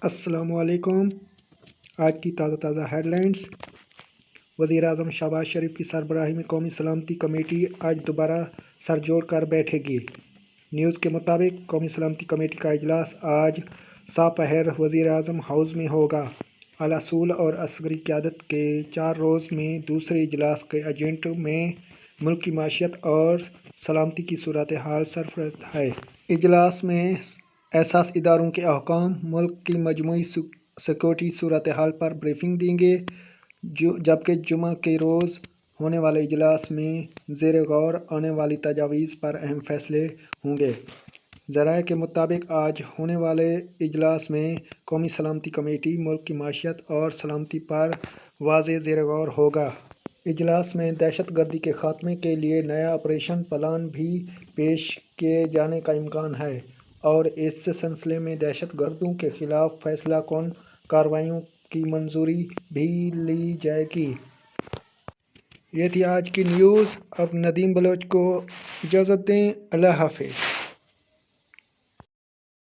السلام علیکم۔ آج کی تازہ ہیڈ لائنز۔ وزیر اعظم شہباز شریف کی سربراہی میں قومی سلامتی کمیٹی آج دوبارہ سر جوڑ کر بیٹھے گی۔ نیوز کے مطابق قومی سلامتی کمیٹی کا اجلاس آج سپہر وزیر اعظم ہاؤس میں ہوگا۔ اعلیٰ اصول اور عسکری قیادت کے 4 روز میں دوسرے اجلاس کے ایجنڈے میں ملک کی معیشت اور سلامتی کی صورتحال سرفہرست ہے۔ اجلاس میں حساس اداروں کے حکام ملک کی مجموعی سیکورٹی صورتحال پر بریفنگ دیں گے، جبکہ جمعہ کے روز ہونے والے اجلاس میں زیر غور آنے والی تجاویز پر اہم فیصلے ہوں گے۔ ذرائع کے مطابق آج ہونے والے اجلاس میں قومی سلامتی کمیٹی ملک کی معیشت اور سلامتی پر واضح زیر غور ہوگا۔ اجلاس میں دہشت گردی کے خاتمے کے لیے نیا آپریشن پلان بھی پیش کیے جانے کا امکان ہے اور اس سلسلے میں دہشت گردوں کے خلاف فیصلہ کن کارروائیوں کی منظوری بھی لی جائے گی۔ یہ تھی آج کی نیوز۔ اب ندیم بلوچ کو اجازت دیں۔ اللہ حافظ۔